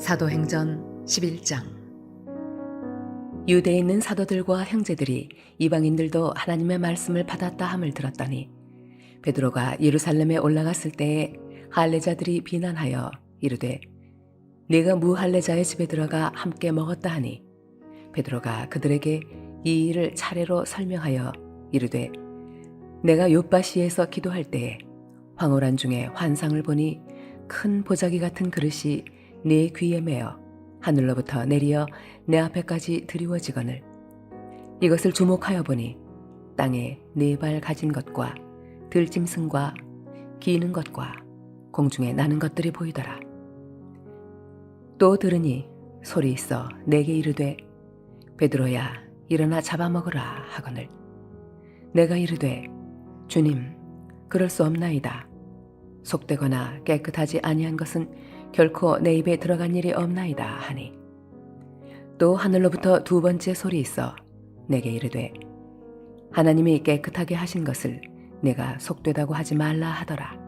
사도행전 11장. 유대에 있는 사도들과 형제들이 이방인들도 하나님의 말씀을 받았다 함을 들었더니 베드로가 예루살렘에 올라갔을 때에 할례자들이 비난하여 이르되 네가 무할례자의 집에 들어가 함께 먹었다 하니 베드로가 그들에게 이 일을 차례로 설명하여 이르되 내가 욥바시에서 기도할 때에 황홀한 중에 환상을 보니 큰 보자기 같은 그릇이 내 귀에 매어 하늘로부터 내리어 내 앞에까지 드리워지거늘 이것을 주목하여 보니 땅에 4발 가진 것과 들짐승과 기는 것과 공중에 나는 것들이 보이더라. 또 들으니 소리 있어 내게 이르되 베드로야 일어나 잡아먹으라 하거늘 내가 이르되 주님 그럴 수 없나이다. 속되거나 깨끗하지 아니한 것은 결코 내 입에 들어간 일이 없나이다 하니 또 하늘로부터 2번째 소리 있어 내게 이르되 하나님이 깨끗하게 하신 것을 내가 속되다고 하지 말라 하더라.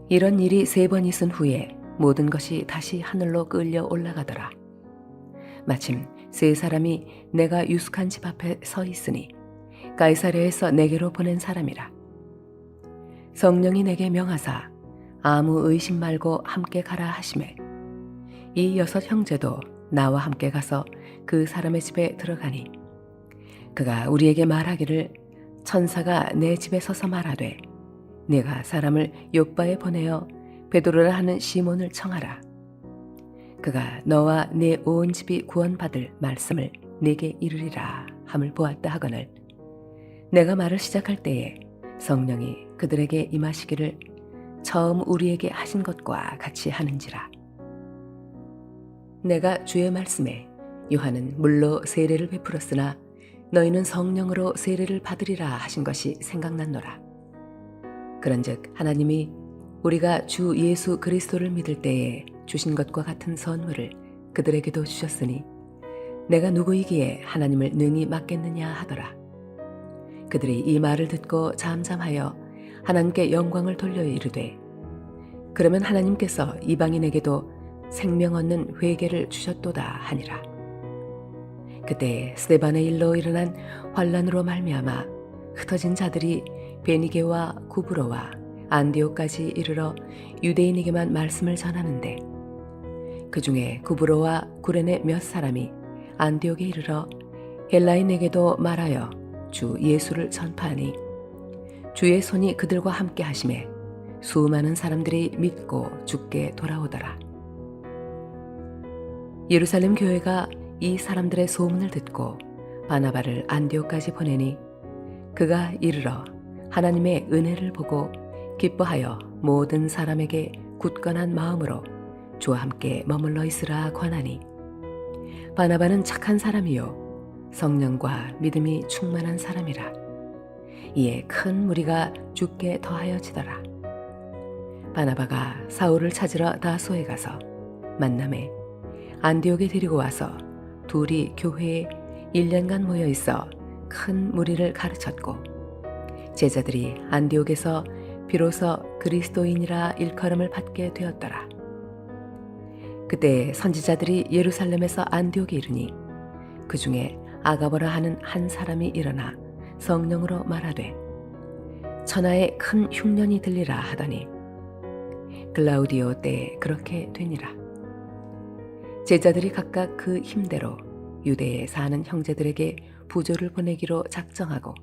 이런 일이 3번 있은 후에 모든 것이 다시 하늘로 끌려 올라가더라. 마침 3사람이 내가 유숙한 집 앞에 서 있으니 가이사랴에서 내게로 보낸 사람이라. 성령이 내게 명하사 아무 의심 말고 함께 가라 하시매 이 6 형제도 나와 함께 가서 그 사람의 집에 들어가니 그가 우리에게 말하기를 천사가 내 집에 서서 말하되 네가 사람을 욥바에 보내어 베드로라 하는 시몬을 청하라. 그가 너와 네 온 집이 구원받을 말씀을 네게 이르리라 함을 보았다 하거늘 내가 말을 시작할 때에 성령이 그들에게 임하시기를 처음 우리에게 하신 것과 같이 하는지라. 내가 주의 말씀에 요한은 물로 세례를 베풀었으나 너희는 성령으로 세례를 받으리라 하신 것이 생각났노라. 그런즉 하나님이 우리가 주 예수 그리스도를 믿을 때에 주신 것과 같은 선물을 그들에게도 주셨으니 내가 누구이기에 하나님을 능히 맡겠느냐 하더라. 그들이 이 말을 듣고 잠잠하여 하나님께 영광을 돌려 이르되 그러면 하나님께서 이방인에게도 생명 얻는 회개를 주셨도다 하니라. 그때 스데반의 일로 일어난 환란으로 말미암아 흩어진 자들이 베니게와 구브로와 안디옥까지 이르러 유대인에게만 말씀을 전하는데 그 중에 구브로와 구레네 몇 사람이 안디옥에 이르러 헬라인에게도 말하여 주 예수를 전파하니 주의 손이 그들과 함께 하심에 수많은 사람들이 믿고 주께 돌아오더라. 예루살렘 교회가 이 사람들의 소문을 듣고 바나바를 안디옥까지 보내니 그가 이르러 하나님의 은혜를 보고 기뻐하여 모든 사람에게 굳건한 마음으로 주와 함께 머물러 있으라 권하니 바나바는 착한 사람이요 성령과 믿음이 충만한 사람이라. 이에 큰 무리가 주께 더하여지더라. 바나바가 사울을 찾으러 다소에 가서 만남에 안디옥에 데리고 와서 둘이 교회에 1년간 모여 있어 큰 무리를 가르쳤고 제자들이 안디옥에서 비로소 그리스도인이라 일컬음을 받게 되었더라. 그때 선지자들이 예루살렘에서 안디옥에 이르니 그 중에 아가보라 하는 한 사람이 일어나 성령으로 말하되 천하에 큰 흉년이 들리라 하더니 글라우디오 때에 그렇게 되니라. 제자들이 각각 그 힘대로 유대에 사는 형제들에게 부조를 보내기로 작정하고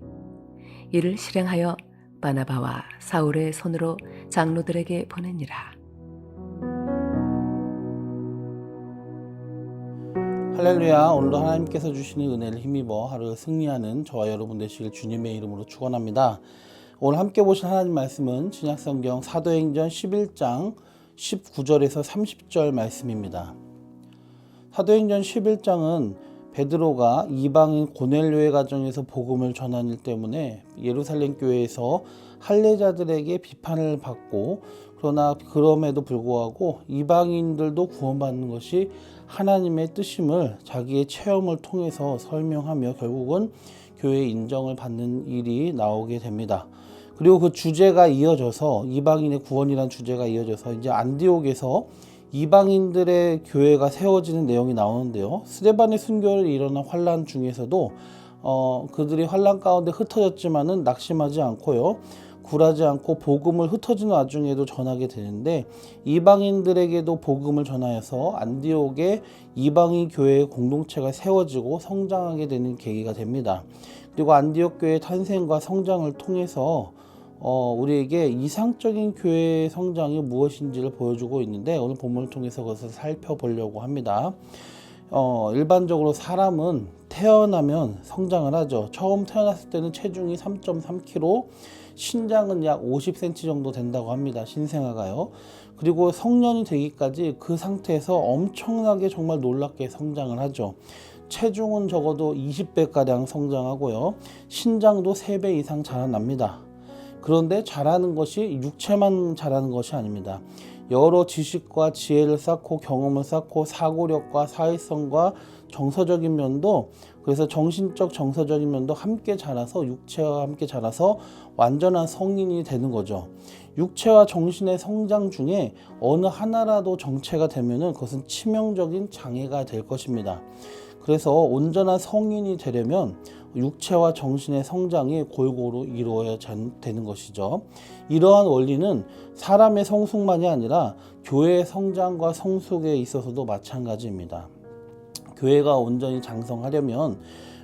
이를 실행하여 바나바와 사울의 손으로 장로들에게 보내니라. 할렐루야. 오늘도 하나님께서 주시는 은혜를 힘입어 하루 승리하는 저와 여러분 되시길 주님의 이름으로 축원합니다. 오늘 함께 보실 하나님 말씀은 신약성경 사도행전 11장 19절에서 30절 말씀입니다. 사도행전 11장은 베드로가 이방인 고넬료의 가정에서 복음을 전한 일 때문에 예루살렘 교회에서 할례자들에게 비판을 받고 그러나 그럼에도 불구하고 이방인들도 구원받는 것이 하나님의 뜻임을 자기의 체험을 통해서 설명하며 결국은 교회의 인정을 받는 일이 나오게 됩니다. 그리고 그 주제가 이어져서 이방인의 구원이라는 주제가 이어져서 이제 안디옥에서 이방인들의 교회가 세워지는 내용이 나오는데요. 스데반의 순교를 일어난 환란 중에서도 그들이 환란 가운데 흩어졌지만은 낙심하지 않고요. 굴하지 않고 복음을 흩어지는 와중에도 전하게 되는데, 이방인들에게도 복음을 전하여서 안디옥에 이방인 교회의 공동체가 세워지고 성장하게 되는 계기가 됩니다. 그리고 안디옥 교회의 탄생과 성장을 통해서 우리에게 이상적인 교회의 성장이 무엇인지를 보여주고 있는데, 오늘 본문을 통해서 그것을 살펴보려고 합니다. 일반적으로 사람은 태어나면 성장을 하죠. 처음 태어났을 때는 체중이 3.3kg, 신장은 약 50cm 정도 된다고 합니다. 신생아가요. 그리고 성년이 되기까지 그 상태에서 엄청나게 정말 놀랍게 성장을 하죠. 체중은 적어도 20배가량 성장하고요. 신장도 3배 이상 자라납니다. 그런데 자라는 것이 육체만 자라는 것이 아닙니다. 여러 지식과 지혜를 쌓고 경험을 쌓고 사고력과 사회성과 정서적인 면도, 그래서 정신적 정서적인 면도 함께 자라서 육체와 함께 자라서 완전한 성인이 되는 거죠. 육체와 정신의 성장 중에 어느 하나라도 정체가 되면은 그것은 치명적인 장애가 될 것입니다. 그래서 온전한 성인이 되려면 육체와 정신의 성장이 골고루 이루어야 되는 것이죠. 이러한 원리는 사람의 성숙만이 아니라 교회의 성장과 성숙에 있어서도 마찬가지입니다. 교회가 온전히 장성하려면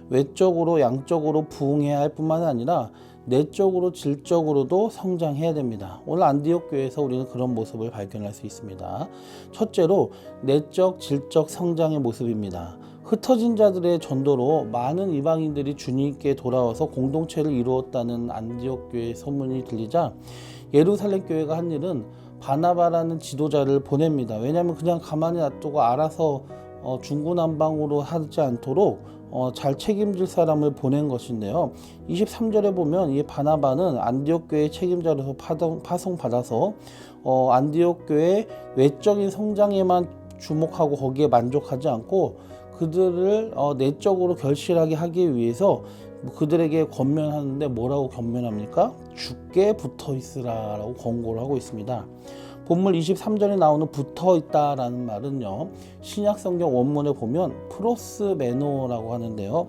외적으로 양적으로 부흥해야 할 뿐만 아니라 내적으로 질적으로도 성장해야 됩니다. 오늘 안디옥 교회에서 우리는 그런 모습을 발견할 수 있습니다. 첫째로 내적 질적 성장의 모습입니다. 흩어진 자들의 전도로 많은 이방인들이 주님께 돌아와서 공동체를 이루었다는 안디옥 교회의 소문이 들리자 예루살렘 교회가 한 일은 바나바라는 지도자를 보냅니다. 왜냐하면 그냥 가만히 놔두고 알아서 중구난방으로 하지 않도록 잘 책임질 사람을 보낸 것인데요. 23절에 보면 이 바나바는 안디옥 교회의 책임자로서 파송받아서 안디옥 교회의 외적인 성장에만 주목하고 거기에 만족하지 않고 그들을 내적으로 결실하게 하기 위해서 그들에게 권면하는데 뭐라고 권면합니까? 주께 붙어 있으라 라고 권고를 하고 있습니다. 본문 23절에 나오는 붙어 있다라는 말은요, 신약성경 원문에 보면 프로스메노라고 하는데요,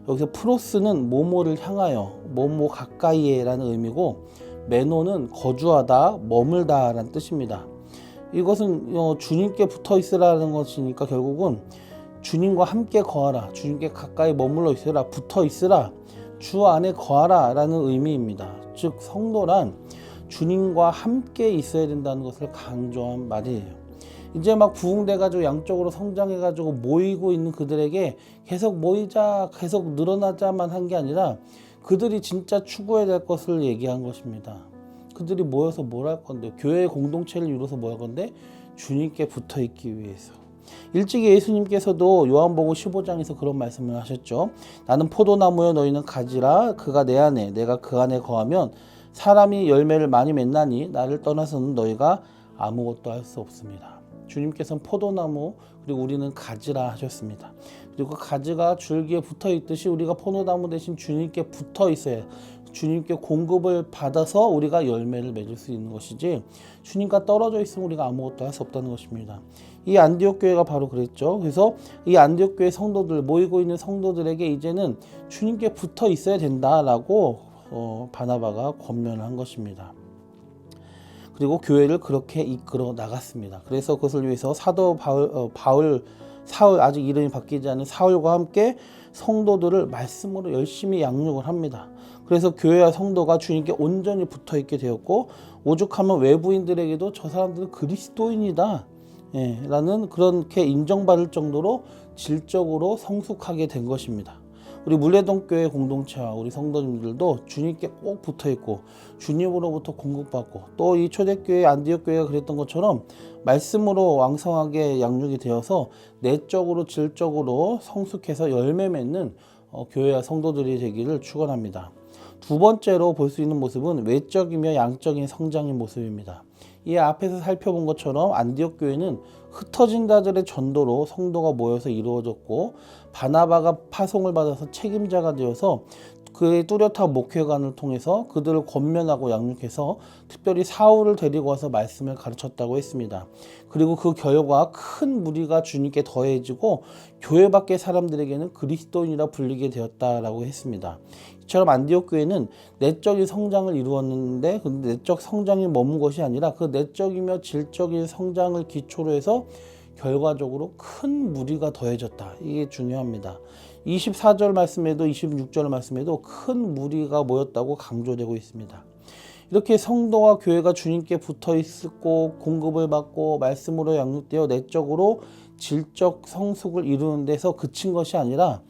여기서 프로스는 뭐뭐를 향하여, 뭐뭐 가까이에 라는 의미고, 메노는 거주하다, 머물다 라는 뜻입니다. 이것은 주님께 붙어 있으라는 것이니까 결국은 주님과 함께 거하라, 주님께 가까이 머물러 있으라, 붙어 있으라, 주 안에 거하라 라는 의미입니다. 즉 성도란 주님과 함께 있어야 된다는 것을 강조한 말이에요. 이제 막 부흥돼가지고 양쪽으로 성장해가지고 모이고 있는 그들에게 계속 모이자, 계속 늘어나자만 한 게 아니라 그들이 진짜 추구해야 될 것을 얘기한 것입니다. 그들이 모여서 뭘 할 건데, 교회의 공동체를 이루어서 뭘 할 건데, 주님께 붙어 있기 위해서. 일찍이 예수님께서도 요한복음 15장에서 그런 말씀을 하셨죠. 나는 포도나무여 너희는 가지라. 그가 내 안에 내가 그 안에 거하면 사람이 열매를 많이 맺나니 나를 떠나서는 너희가 아무것도 할 수 없습니다. 주님께서는 포도나무, 그리고 우리는 가지라 하셨습니다. 그리고 가지가 줄기에 붙어 있듯이 우리가 포도나무 대신 주님께 붙어 있어야, 주님께 공급을 받아서 우리가 열매를 맺을 수 있는 것이지, 주님과 떨어져 있으면 우리가 아무것도 할 수 없다는 것입니다. 이 안디옥 교회가 바로 그랬죠. 그래서 이 안디옥 교회 성도들, 모이고 있는 성도들에게 이제는 주님께 붙어 있어야 된다라고 바나바가 권면을 한 것입니다. 그리고 교회를 그렇게 이끌어 나갔습니다. 그래서 그것을 위해서 사도 사울, 아직 이름이 바뀌지 않은 사울과 함께 성도들을 말씀으로 열심히 양육을 합니다. 그래서 교회와 성도가 주님께 온전히 붙어 있게 되었고, 오죽하면 외부인들에게도 저 사람들은 그리스도인이다 라는 그렇게 인정받을 정도로 질적으로 성숙하게 된 것입니다. 우리 물레동 교회 공동체와 우리 성도님들도 주님께 꼭 붙어있고 주님으로부터 공급받고, 또 이 초대교회 안디옥 교회가 그랬던 것처럼 말씀으로 왕성하게 양육이 되어서 내적으로 질적으로 성숙해서 열매 맺는 교회와 성도들이 되기를 축원합니다. 두 번째로 볼 수 있는 모습은 외적이며 양적인 성장의 모습입니다. 이 앞에서 살펴본 것처럼 안디옥 교회는 흩어진 자들의 전도로 성도가 모여서 이루어졌고, 바나바가 파송을 받아서 책임자가 되어서 그의 뚜렷한 목회관을 통해서 그들을 권면하고 양육해서 특별히 사울을 데리고 와서 말씀을 가르쳤다고 했습니다. 그리고 그 결과 큰 무리가 주님께 더해지고 교회 밖의 사람들에게는 그리스도인이라 불리게 되었다라고 했습니다. 이처럼 안디옥 교회는 내적인 성장을 이루었는데 그 내적 성장이 머문 것이 아니라 그 내적이며 질적인 성장을 기초로 해서 결과적으로 큰 무리가 더해졌다. 이게 중요합니다. 24절 말씀에도 26절 말씀에도 큰 무리가 모였다고 강조되고 있습니다. 이렇게 성도와 교회가 주님께 붙어 있고 공급을 받고 말씀으로 양육되어 내적으로 질적 성숙을 이루는 데서 그친 것이 아니라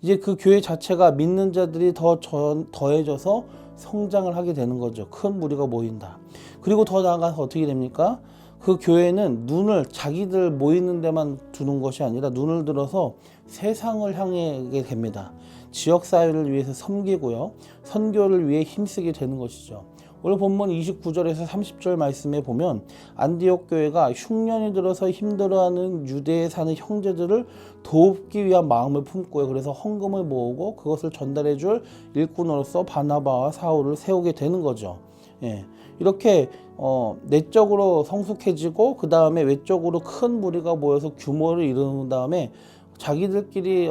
이제 그 교회 자체가 믿는 자들이 더해져서 성장을 하게 되는 거죠. 큰 무리가 모인다. 그리고 더 나아가서 어떻게 됩니까? 그 교회는 눈을 자기들 모이는 데만 두는 것이 아니라 눈을 들어서 세상을 향하게 됩니다. 지역사회를 위해서 섬기고요. 선교를 위해 힘쓰게 되는 것이죠. 오늘 본문 29절에서 30절 말씀에 보면 안디옥 교회가 흉년이 들어서 힘들어하는 유대에 사는 형제들을 돕기 위한 마음을 품고요. 그래서 헌금을 모으고 그것을 전달해 줄 일꾼으로서 바나바와 사울을 세우게 되는 거죠. 예. 이렇게 내적으로 성숙해지고 그 다음에 외적으로 큰 무리가 모여서 규모를 이루는 다음에 자기들끼리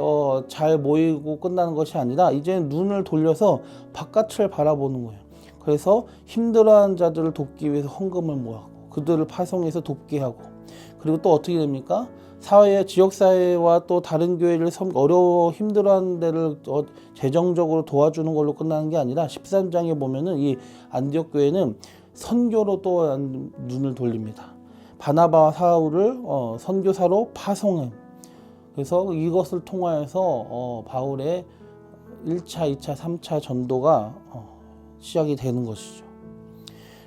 잘 모이고 끝나는 것이 아니라 이제는 눈을 돌려서 바깥을 바라보는 거예요. 그래서 힘들어하는 자들을 돕기 위해서 헌금을 모아고 그들을 파송해서 돕게 하고 그리고 또 어떻게 됩니까? 사회, 지역사회와 또 다른 교회를 어려워 힘들어하는 데를 재정적으로 도와주는 걸로 끝나는 게 아니라 13장에 보면은 이 안디옥 교회는 선교로 또 눈을 돌립니다. 바나바와 사울을 선교사로 파송해. 그래서 이것을 통하여서 바울의 1차, 2차, 3차 전도가 시작이 되는 것이죠.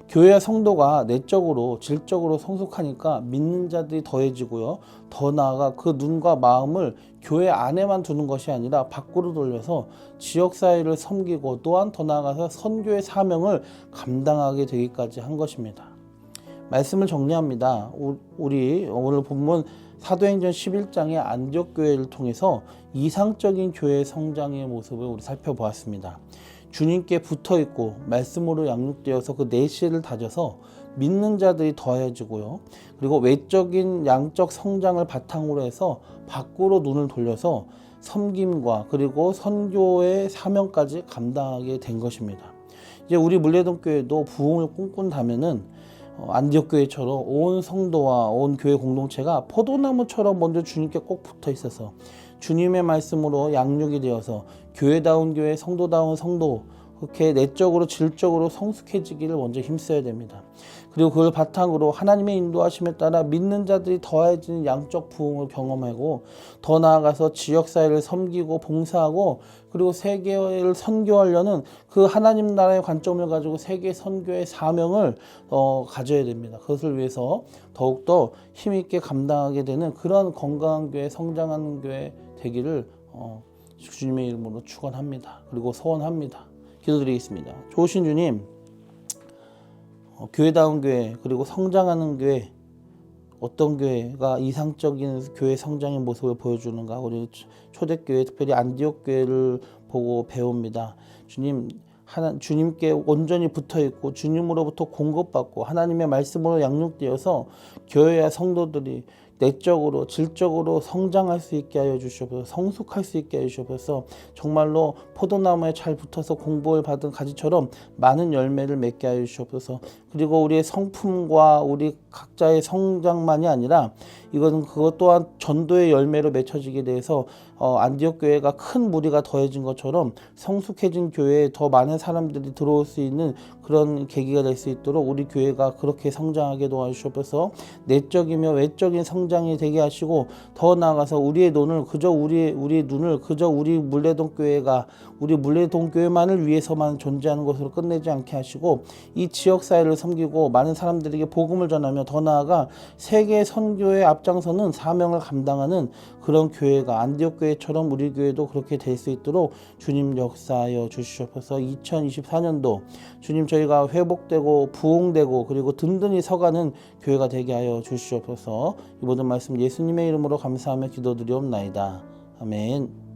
교회와 성도가 내적으로 질적으로 성숙하니까 믿는 자들이 더해지고요. 더 나아가 그 눈과 마음을 교회 안에만 두는 것이 아니라 밖으로 돌려서 지역사회를 섬기고 또한 더 나아가서 선교의 사명을 감당하게 되기까지 한 것입니다. 말씀을 정리합니다. 우리 오늘 본문 사도행전 11장의 안디옥 교회를 통해서 이상적인 교회 성장의 모습을 우리 살펴보았습니다. 주님께 붙어있고 말씀으로 양육되어서 그 내실을 다져서 믿는 자들이 더해지고요. 그리고 외적인 양적 성장을 바탕으로 해서 밖으로 눈을 돌려서 섬김과 그리고 선교의 사명까지 감당하게 된 것입니다. 이제 우리 물레동 교회도 부흥을 꿈꾼다면은 안디옥 교회처럼 온 성도와 온 교회 공동체가 포도나무처럼 먼저 주님께 꼭 붙어 있어서 주님의 말씀으로 양육이 되어서 교회다운 교회, 성도다운 성도 그렇게 내적으로 질적으로 성숙해지기를 먼저 힘써야 됩니다. 그리고 그걸 바탕으로 하나님의 인도하심에 따라 믿는 자들이 더해지는 양적 부흥을 경험하고 더 나아가서 지역사회를 섬기고 봉사하고 그리고 세계를 선교하려는 그 하나님 나라의 관점을 가지고 세계 선교의 사명을 가져야 됩니다. 그것을 위해서 더욱더 힘있게 감당하게 되는 그런 건강한 교회, 성장하는 교회 되기를 주님의 이름으로 축원합니다. 그리고 소원합니다. 기도드리겠습니다. 좋으신 주님, 교회다운 교회 그리고 성장하는 교회 어떤 교회가 이상적인 교회 성장의 모습을 보여주는가 우리 초대교회 특별히 안디옥 교회를 보고 배웁니다. 주님께 온전히 붙어있고 주님으로부터 공급받고 하나님의 말씀으로 양육되어서 교회와 성도들이 내적으로 질적으로 성장할 수 있게 하여 주시옵소서. 성숙할 수 있게 하여 주시옵소서. 정말로 포도나무에 잘 붙어서 공복을 받은 가지처럼 많은 열매를 맺게 하여 주시옵소서. 그리고 우리의 성품과 우리 각자의 성장만이 아니라 이것은 그것 또한 전도의 열매로 맺혀지게 돼서 안디옥 교회가 큰 무리가 더해진 것처럼 성숙해진 교회에 더 많은 사람들이 들어올 수 있는 그런 계기가 될 수 있도록 우리 교회가 그렇게 성장하게 도와주시옵소서. 내적이며 외적인 성장이 되게 하시고 더 나아가서 우리의 눈을 그저 우리 눈을 그저 우리 물레동 교회가 우리 물레동 교회만을 위해서만 존재하는 것으로 끝내지 않게 하시고 이 지역 사회를 섬기고 많은 사람들에게 복음을 전하며 더 나아가 세계 선교의 앞장서는 사명을 감당하는 그런 교회가 안디옥 교회처럼 우리 교회도 그렇게 될 수 있도록 주님 역사하여 주시옵소서. 2024년도 주님 저희가 회복되고 부흥되고 그리고 든든히 서가는 교회가 되게 하여 주시옵소서. 이 모든 말씀 예수님의 이름으로 감사하며 기도드리옵나이다. 아멘.